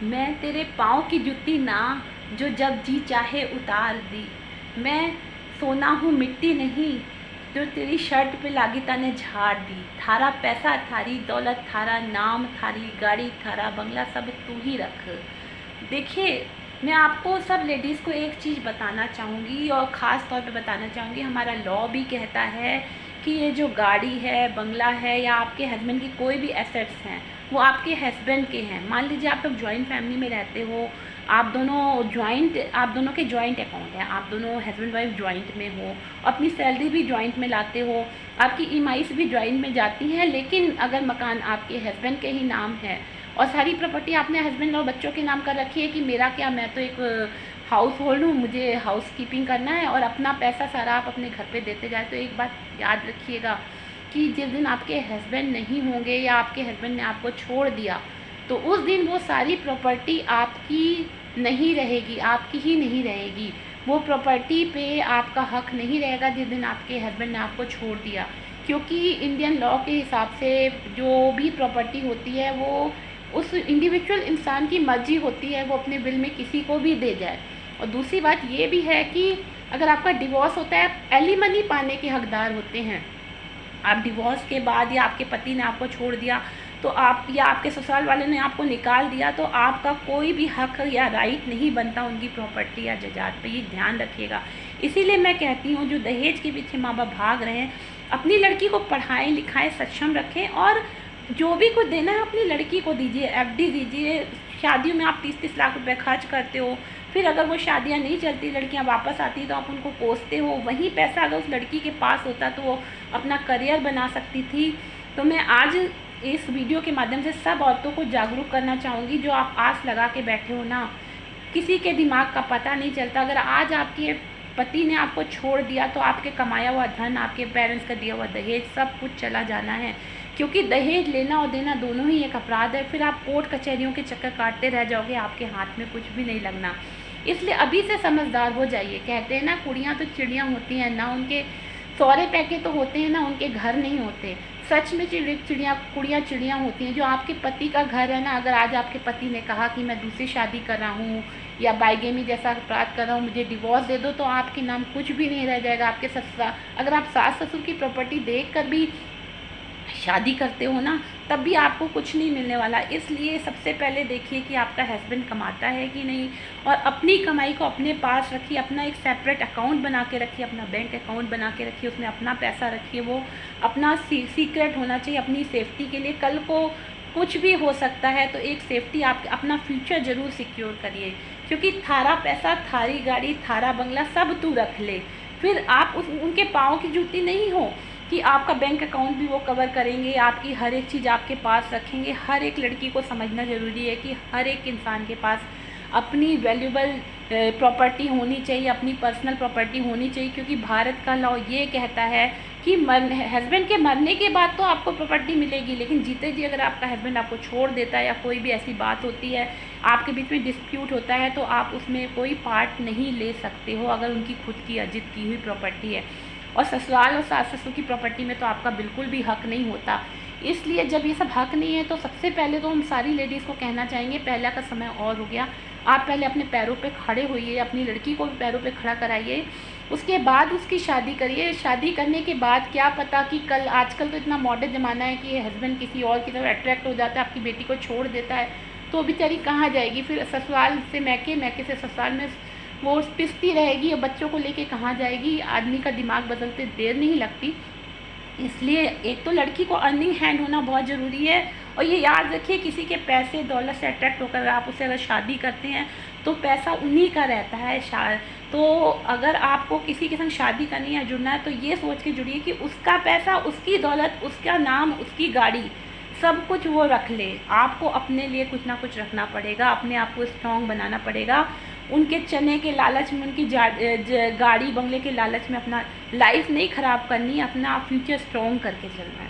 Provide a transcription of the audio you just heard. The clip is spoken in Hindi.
मैं तेरे पाँव की जुत्ती ना, जो जब जी चाहे उतार दी। मैं सोना हूँ मिट्टी नहीं, जो तेरी शर्ट पे लागी ताने झाड़ दी। थारा पैसा थारी दौलत, थारा नाम थारी गाड़ी, थारा बंगला सब तू ही रख। देखिए, मैं आपको सब लेडीज़ को एक चीज़ बताना चाहूँगी और ख़ास तौर पे बताना चाहूँगी, हमारा लॉ भी कहता है कि ये जो गाड़ी है, बंगला है या आपके हस्बैंड की कोई भी एसेट्स हैं, वो आपके हस्बैंड के हैं। मान लीजिए आप लोग जॉइंट फैमिली में रहते हो, आप दोनों के जॉइंट अकाउंट हैं, आप दोनों हस्बैंड वाइफ जॉइंट में हो, अपनी सैलरी भी जॉइंट में लाते हो, आपकी ईएमआईज़ भी जॉइंट में जाती हैं। लेकिन अगर मकान आपके हस्बैंड के ही नाम है और सारी प्रॉपर्टी आपने हस्बैंड और बच्चों के नाम कर रखी है कि मेरा क्या, मैं तो एक हाउस होल्ड हूँ, मुझे हाउस कीपिंग करना है, और अपना पैसा सारा आप अपने घर पे देते जाए, तो एक बात याद रखिएगा कि जिस दिन आपके हस्बैंड नहीं होंगे या आपके हस्बैंड ने आपको छोड़ दिया, तो उस दिन वो सारी प्रॉपर्टी आपकी नहीं रहेगी, आपकी ही नहीं रहेगी। वो प्रॉपर्टी पे आपका हक नहीं रहेगा जिस दिन आपके हस्बैंड ने आपको छोड़ दिया, क्योंकि इंडियन लॉ के हिसाब से जो भी प्रॉपर्टी होती है वो उस इंडिविजुअल इंसान की मर्जी होती है, वो अपने विल में किसी को भी दे जाए। और दूसरी बात ये भी है कि अगर आपका डिवोर्स होता है, आप एलिमनी पाने के हकदार होते हैं। आप डिवोर्स के बाद या आपके पति ने आपको छोड़ दिया तो आप, या आपके ससुराल वाले ने आपको निकाल दिया, तो आपका कोई भी हक या राइट नहीं बनता उनकी प्रॉपर्टी या जायदाद पे, ये ध्यान रखिएगा। इसीलिए मैं कहती हूँ, जो दहेज के पीछे माँ बाप भाग रहे हैं, अपनी लड़की को पढ़ाएं लिखाएं, सक्षम रखें, और जो भी कुछ देना है अपनी लड़की को दीजिए, एफडी दीजिए। शादियों में आप 30-30 लाख रुपए खर्च करते हो, फिर अगर वो शादियां नहीं चलती, लड़कियां वापस आती, तो आप उनको कोसते हो। वही पैसा अगर उस लड़की के पास होता तो वो अपना करियर बना सकती थी। तो मैं आज इस वीडियो के माध्यम से सब औरतों को जागरूक करना चाहूँगी, जो आप आस लगा के बैठे हो ना, किसी के दिमाग का पता नहीं चलता। अगर आज आपके पति ने आपको छोड़ दिया तो आपके कमाया हुआ धन, आपके पेरेंट्स का दिया हुआ दहेज, सब कुछ चला जाना है, क्योंकि दहेज लेना और देना दोनों ही एक अपराध है। फिर आप कोर्ट कचहरियों के चक्कर काटते रह जाओगे, आपके हाथ में कुछ भी नहीं लगना। इसलिए अभी से समझदार हो जाइए। कहते हैं ना, कुड़ियाँ तो चिड़ियाँ होती हैं ना, उनके सौरे पैके तो होते हैं ना, उनके घर नहीं होते। सच में कुड़ियाँ चिड़ियाँ होती हैं। जो आपके पति का घर है ना, अगर आज आपके पति ने कहा कि मैं दूसरी शादी कर रहा हूँ या बाइगेमी जैसा अपराध कर रहा हूँ, मुझे डिवोर्स दे दो, तो आपके नाम कुछ भी नहीं रह जाएगा। आपके ससुराल, अगर आप सास ससुर की प्रॉपर्टी देख कर भी शादी करते हो ना, तब भी आपको कुछ नहीं मिलने वाला। इसलिए सबसे पहले देखिए कि आपका हस्बैंड कमाता है कि नहीं, और अपनी कमाई को अपने पास रखिए। अपना एक सेपरेट अकाउंट बना के रखिए, अपना बैंक अकाउंट बना के रखिए, उसमें अपना पैसा रखिए। वो अपना सीक्रेट होना चाहिए अपनी सेफ्टी के लिए। कल को कुछ भी हो सकता है, तो एक सेफ्टी, आप अपना फ्यूचर ज़रूर सिक्योर करिए, क्योंकि थारा पैसा थारी गाड़ी थारा बंगला सब तू रख ले, फिर आप उनके पाँव की जूती नहीं हो कि आपका बैंक अकाउंट भी वो कवर करेंगे, आपकी हर एक चीज़ आपके पास रखेंगे। हर एक लड़की को समझना ज़रूरी है कि हर एक इंसान के पास अपनी वैल्यूबल प्रॉपर्टी होनी चाहिए, अपनी पर्सनल प्रॉपर्टी होनी चाहिए, क्योंकि भारत का लॉ ये कहता है कि हस्बैंड के मरने के बाद तो आपको प्रॉपर्टी मिलेगी, लेकिन जीते जी अगर आपका हस्बैंड आपको छोड़ देता है या कोई भी ऐसी बात होती है, आपके बीच में डिस्प्यूट होता है, तो आप उसमें कोई पार्ट नहीं ले सकते हो, अगर उनकी खुद की अर्जित की हुई प्रॉपर्टी है। और ससुराल और सास ससुर की प्रॉपर्टी में तो आपका बिल्कुल भी हक नहीं होता। इसलिए जब ये सब हक नहीं है, तो सबसे पहले तो हम सारी लेडीज़ को कहना चाहेंगे, पहला का समय और हो गया। आप पहले अपने पैरों पे खड़े होइए, अपनी लड़की को भी पैरों पे खड़ा कराइए, उसके बाद उसकी शादी करिए। शादी करने के बाद क्या पता कि कल, आजकल तो इतना मॉडर्न ज़माना है कि हस्बैंड किसी और की तरफ अट्रैक्ट हो जाता है, आपकी बेटी को छोड़ देता है, तो बेचारी कहाँ जाएगी? फिर ससुराल से मैके, मैके से ससुराल में वो पिसती रहेगी, और बच्चों को लेके कहाँ जाएगी? आदमी का दिमाग बदलते देर नहीं लगती। इसलिए एक तो लड़की को अर्निंग हैंड होना बहुत ज़रूरी है, और ये याद रखिए, किसी के पैसे दौलत से अट्रैक्ट होकर आप उससे अगर शादी करते हैं तो पैसा उन्हीं का रहता है। तो अगर आपको किसी के संग शादी करनी है, जुड़ना है, तो ये सोच के जुड़िए कि उसका पैसा, उसकी दौलत, उसका नाम, उसकी गाड़ी, सब कुछ वो रख ले। आपको अपने लिए कुछ ना कुछ रखना पड़ेगा, अपने आप को स्ट्रॉन्ग बनाना पड़ेगा। उनके चने के लालच में, उनकी गाड़ी बंगले के लालच में अपना लाइफ नहीं ख़राब करनी, अपना फ्यूचर स्ट्रॉन्ग करके चलना है।